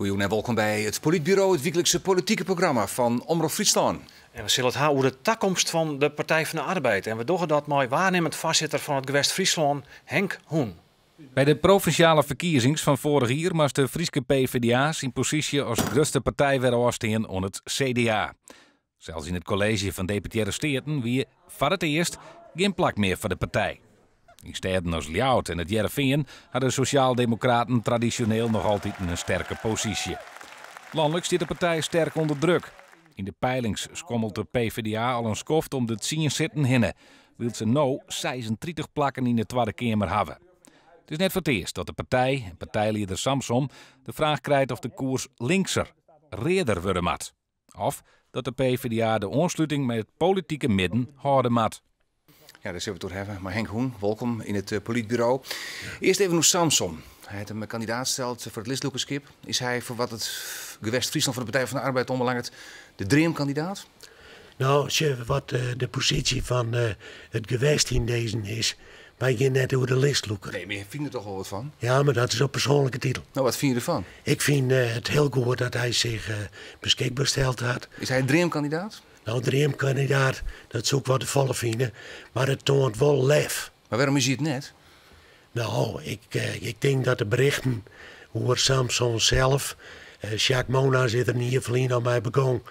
Goedenavond en welkom bij het Politbureau, het wekelijkse politieke programma van Omroep Friesland. En we zullen het hebben over de toekomst van de Partij van de Arbeid. En we doen dat met waarnemend voorzitter van het gewest Friesland, Henk Hoen. Bij de provinciale verkiezings van vorig jaar moest de Frieske PvdA zijn positie als grootste partij weer afstaan onder het CDA. Zelfs in het college van deputaire steden wie voor het eerst geen plak meer voor de partij. In steden als Ljouwert en het Jereveen hadden sociaaldemocraten traditioneel nog altijd een sterke positie. Landelijk zit de partij sterk onder druk. In de peilings schommelt de PvdA al een skoft om de 10 zitten hinnen. Wil ze nou 36 plakken in de Tweede Kamer hebben. Het is net voor het eerst dat de partij en partijleider Samsom de vraag krijgt of de koers linkser, reerder worden moet. Of dat de PvdA de aansluiting met het politieke midden houden moet. Ja, daar zullen we het door hebben. Maar Henk Hoen, welkom in het Politbureau. Eerst even naar Samsom. Hij heeft een kandidaat gesteld voor het listloeperskip. Is hij voor wat het gewest Friesland van de Partij van de Arbeid onbelangrijk de dreamkandidaat? Nou, wat de positie van het gewest in deze is, wij gaan net over de listloeker. Nee, maar je vindt er toch wel wat van? Ja, maar dat is op persoonlijke titel. Nou, wat vind je ervan? Ik vind het heel goed dat hij zich beschikbaar stelt had. Is hij een dreamkandidaat? Nou, dreamkandidaat, dat is ook wat de volle vinden, maar het toont wel lef. Maar waarom is hij het net? Nou, ik denk dat de berichten over Samson zelf, Jacques Mona zit er niet verlien aan mij begon,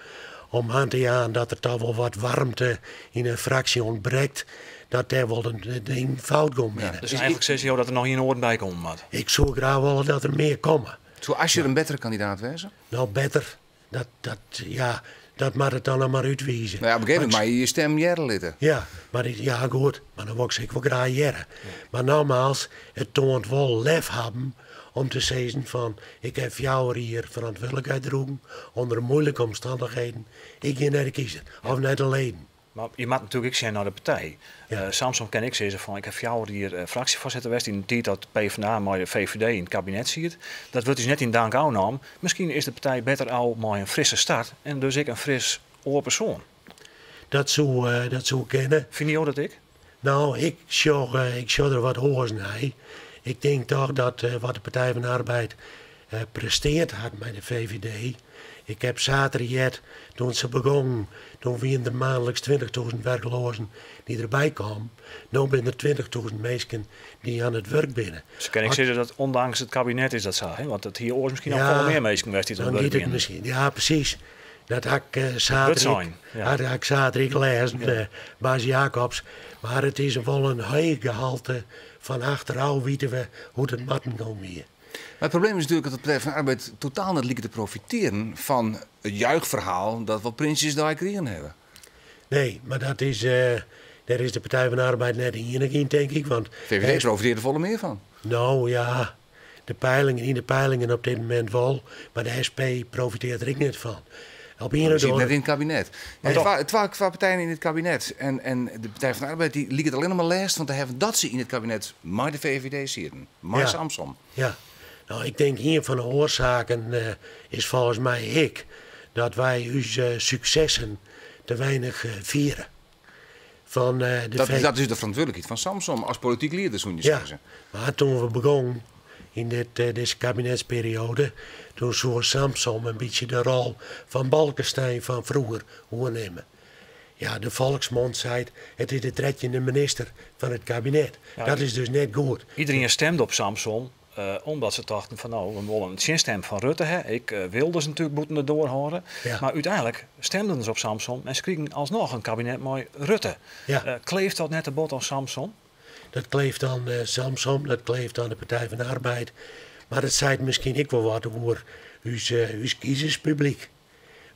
om aan te gaan dat er toch wel wat warmte in een fractie ontbreekt, dat daar wel een ding fout komt. Ja, dus eigenlijk zeg je dat er nog geen orde bij komt, Matt. Ik zou graag wel dat er meer komen. Zou als je een betere kandidaat wezen? Nou, beter, dat mag het dan nog maar uitwijzen. Nou ja, op een gegeven moment maar je stem jaren litten. Ja, maar ja, goed, maar dan wil ik wel graag jaren. Ja. Maar nogmaals, het toont wel lef hebben om te zeggen van, ik heb jou hier verantwoordelijkheid droegen onder moeilijke omstandigheden. Ik ga naar de kiezer, of naar de leden. Maar je moet natuurlijk ook zijn naar de partij. Ja. Samson ken ik zeggen van, ik heb jou hier fractievoorzitter geweest in de tijd dat de PvdA maar de VVD in het kabinet ziet. Dat wordt dus net in dank aan. Misschien is de partij beter al maar een frisse start en dus ik een fris oorpersoon. Dat zou ik kennen. Vind je ook dat ik? Nou, ik zou er wat horen naar. Ik denk toch dat wat de Partij van de Arbeid presteert had met de VVD. Ik heb zaterdag, toen ze begonnen, toen we er maandelijks 20.000 werklozen die erbij kwamen. Nu zijn er 20.000 mensen die aan het werk binnen. Dus kan ik zeggen dat ondanks het kabinet is dat zo, hè? Want het hier oors misschien nog veel meer mensen geweest die aan het werk binnen. Misschien. Ja, precies. Dat had ik zaterdag gelezen, ja. Bas Jacobs. Maar het is wel een hoog gehalte van achteraf weten we hoe het matten kan weer. Maar het probleem is natuurlijk dat de Partij van de Arbeid totaal niet lijkt te profiteren van het juichverhaal dat we Prinsjes daar gekregen hebben. Nee, maar daar is de Partij van de Arbeid net in, denk ik. Want VVD profiteert er volle meer van. Nou ja, in de peilingen op dit moment wel, maar de SP profiteert er ook niet van. Je ziet net in het kabinet. Het waren qua partijen in het kabinet. En de Partij van de Arbeid die liet het alleen maar lijst, want te hebben dat ze in het kabinet maar de VVD zitten. Maar Samsom. Ja, nou ik denk een van de oorzaken is volgens mij dat wij onze successen te weinig vieren. Dat is de verantwoordelijkheid van Samsom als politiek leider, zou je zeggen. Maar toen we begonnen in deze kabinetsperiode, toen zou Samsom een beetje de rol van Balkenstein van vroeger nemen. Ja, de volksmond zei het is de trekkende minister van het kabinet. Ja, dat is dus net goed. Iedereen stemde op Samson omdat ze dachten van nou, we willen een zinstem van Rutte. Hè. Ik wilde ze natuurlijk moeten erdoor horen. Ja. Maar uiteindelijk stemden ze op Samson en ze kregen alsnog een kabinet met Rutte. Ja. Kleeft dat net de bot aan Samson? Dat kleeft aan Samsom, dat kleeft aan de Partij van de Arbeid. Maar het zei misschien ook wel wat over uw kiezerspubliek.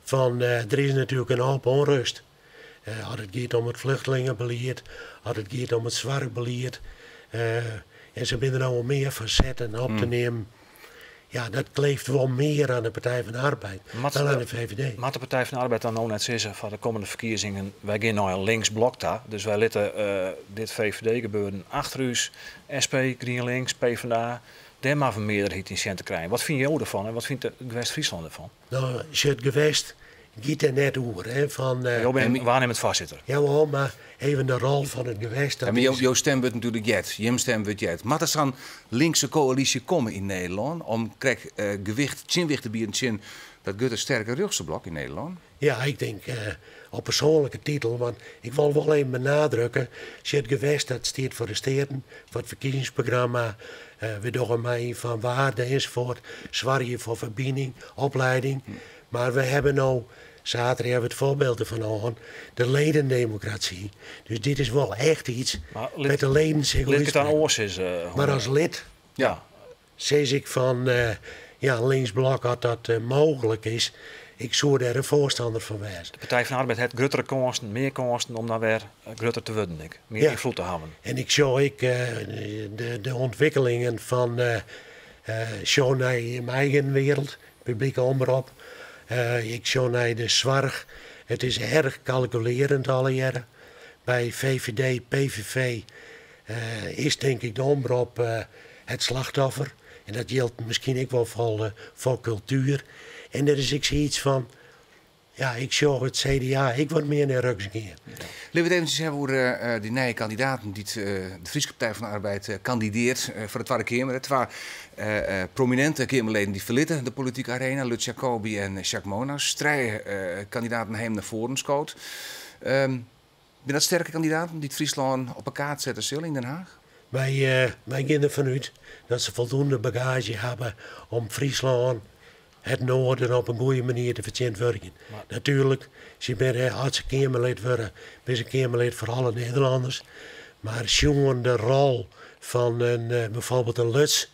Er is natuurlijk een hoop onrust. Als het gaat om het vluchtelingenbeleid, als het gaat om het zwartbeleid. En ze zijn er nou meer facetten op te nemen. Ja, dat kleeft wel meer aan de Partij van de Arbeid dan aan de VVD. Maar de Partij van de Arbeid dan nou net zeggen van de komende verkiezingen, wij gaan nou een linksblok daar. Dus wij laten dit VVD gebeuren achter u, SP, GroenLinks, PvdA. Daar maar een meerderheid in cent te krijgen. Wat vind je ervan en wat vindt de gewest Friesland ervan? Nou, als je het gewest giet er net over. Hè, van, Je bent waarnemend voorzitter. ja, maar even de rol van het gewest. Ja, maar jouw stem wordt natuurlijk jet. Jim stem wordt jet. Maar er een linkse coalitie komen in Nederland om gewicht, chinwicht te bieden, dat gaat een sterke rugsenblok in Nederland. Ja, ik denk op persoonlijke titel, want ik wil wel even benadrukken. Als je het gewest dat staat voor de steden, voor het verkiezingsprogramma, we doen mij van waarde enzovoort, zwaar voor verbinding, opleiding. Maar we hebben nou, zaterdag hebben we het voorbeeld ervan aan, de ledendemocratie. Dus dit is wel echt iets met de leden zich Lid het aan oors is. Maar als lid, Ja. zeg ik van, linksblok dat dat mogelijk is. Ik zou daar een voorstander van wezen. De Partij van de Arbeid heeft grotere kansen, meer kansen om dan weer groter te worden. Meer Ja. invloed te hebben. En ik zie de ontwikkelingen van zo naar mijn eigen wereld, publieke omroep. Ik zie naar de zorg. Het is erg calculerend alle jaren. Bij VVD, PVV is denk ik de omroep het slachtoffer. En dat geldt misschien ook wel voor cultuur. En er is ik zoiets van, ja, ik zie het CDA, ik word meer naar Ruks gaan. Laten we het eventjes hebben over die nieuwe kandidaten die de Friese Partij van de Arbeid kandideert voor de Tweede Kamer. Twee prominente Kamerleden die verlitten de politieke arena, Lutz Jacobi en Jacques Monas. Drie kandidaten hem naar voren scoot. Ben dat sterke kandidaten die het Friesland op een kaart zetten zullen in Den Haag? Wij gaan ervan uit dat ze voldoende bagage hebben om Friesland, het noorden, op een goede manier te vertegenwoordigen. Natuurlijk, als je als je Kamerlid wordt, ben je Kamerlid voor alle Nederlanders. Maar jongen, de rol van bijvoorbeeld een Lutz,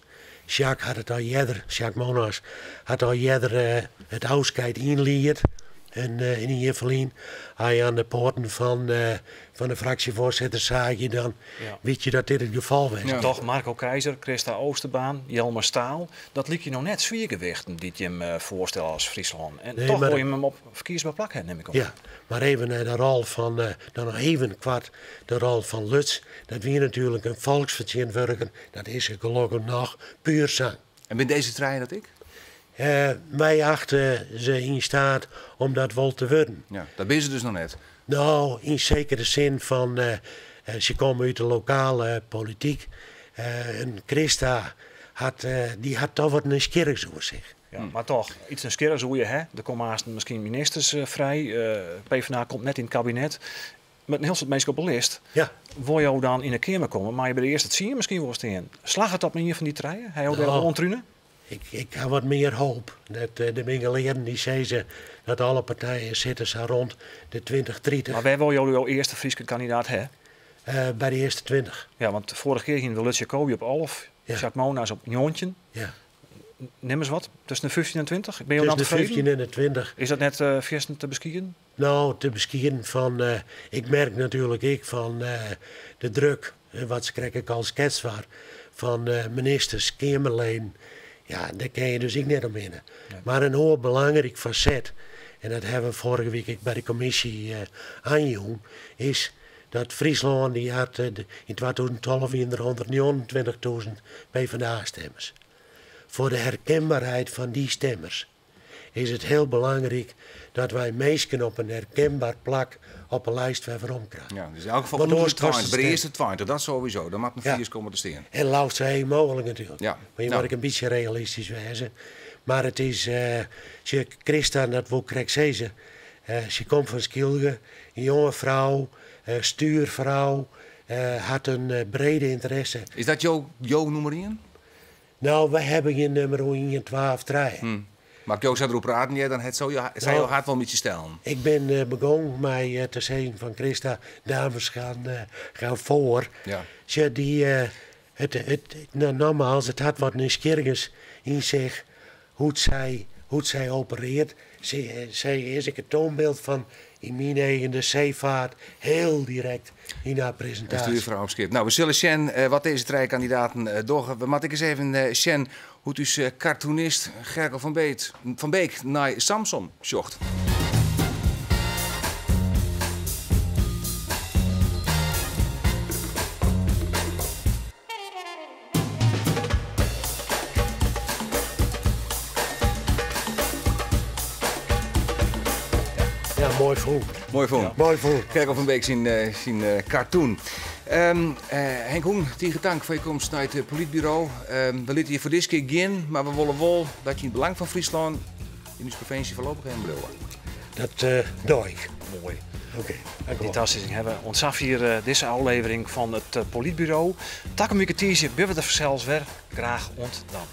Jacques had het al eerder, Jacques Monas had al eerder het afscheid inleerd. En in Heerenveen, als je aan de poorten van de fractievoorzitter zag je dan, weet je dat dit het geval was. Ja. Toch Marco Keizer, Christa Oosterbaan, Jelmer Staal. Dat liep je nog net zwiergewichten die je hem voorstelt als Friesland. En Nee, toch maar wil je hem op verkiesbaar plak hebben, neem ik op. Ja, maar even naar de rol van, dan nog even kwart de rol van Lutz. Dat weer natuurlijk een volksvertegenwoordiger, dat is gelukkig nog puur zang. En ben deze trein dat ik? Wij achten ze in staat om dat wel te worden. Ja, dat ben ze dus nog net. Nou, in zekere zin van, ze komen uit de lokale politiek. En Christa die had toch wat nieuwsgierig voor zich. Ja, maar toch, iets een skeer zo je, hè? Er komen haast misschien ministers vrij. PvdA komt net in het kabinet. Met een heel soort mensen op de lijst. Ja. Wil je dan in de Kamer komen, maar je bij de eerste het zien misschien wel staan. Slag het op manier van die treien? Hij houdt Nou. wel ontrunen? Ik heb wat meer hoop. Dat de mingeleren die zeggen dat alle partijen zitten zo rond de 2030. Maar wij wil jouw eerste Friese kandidaat, hè? Bij de eerste 20. Ja, want de vorige keer ging de Lutz Jacobi op 11. Ja. Jacques Monas op Joontje. Ja. Neem eens wat, tussen de 15 en 20. Ben je Tussen dan de 15 tevreden? en de 20. Is dat net viersten te beskiën? Nou, te beschikken van, ik merk natuurlijk van de druk, wat ze krijgen als schetswaar, van ministers, Kamerleden. Ja, daar kan je dus ik net omheen. Nee. Maar een heel belangrijk facet, en dat hebben we vorige week ook bij de commissie aangehouden, is dat Friesland die had in 2012 er 129.000 PvdA-stemmers. Voor de herkenbaarheid van die stemmers is het heel belangrijk dat wij mensen op een herkenbaar plak op een lijst weer omkrijgen. Ja, dus in elk geval Want genoeg nooit was twintig. het Bij de eerste 20, dat sowieso. Dan mag een Ja. 4 komen te staan. En lauwt zo mogelijk natuurlijk. Ja. Maar je Nou. moet ook een beetje realistisch wezen. Maar het is, je Christa, dat wil ik zeggen. Ze komt van Skilge, een jonge vrouw, stuurvrouw, had een brede interesse. Is dat jouw nummer 1? Nou, wij hebben geen nummer 1, 12, 3. Maar ik jou zou erop praten, ja, dan zou je hart wel een beetje stellen. Ik ben begonnen met te zeggen van Christa, dames gaan voor. Ja. Ze die, nogmaals, het had wat nieuwsgierigs in zich hoe zij opereert. Zij is ik het toonbeeld van in mijn eigen de zeevaart heel direct in haar En presentatie. stuurvrouw op schip. Nou, we zullen Sjen wat deze drie kandidaten doorgaan. We moeten eens even Sjen, hoe dus cartoonist Gerkel van Beek naar Samson zocht. Ja, mooi voel. Mooi vond. Mooi voel. Kijk of een week zien cartoon. Henk Hoen, tegen dank voor je komst naar het politbureau. We lieten je voor deze keer gaan, maar we willen wel dat je in het belang van Friesland in de provincie voorlopig heen brengen. Dat doe ik. Mooi. Oké, dank u wel. Fantastisch. We hebben ontzag hier deze aflevering van het politbureau. Tak een week tijdje, we de zelfs weer. Graag ontdaan.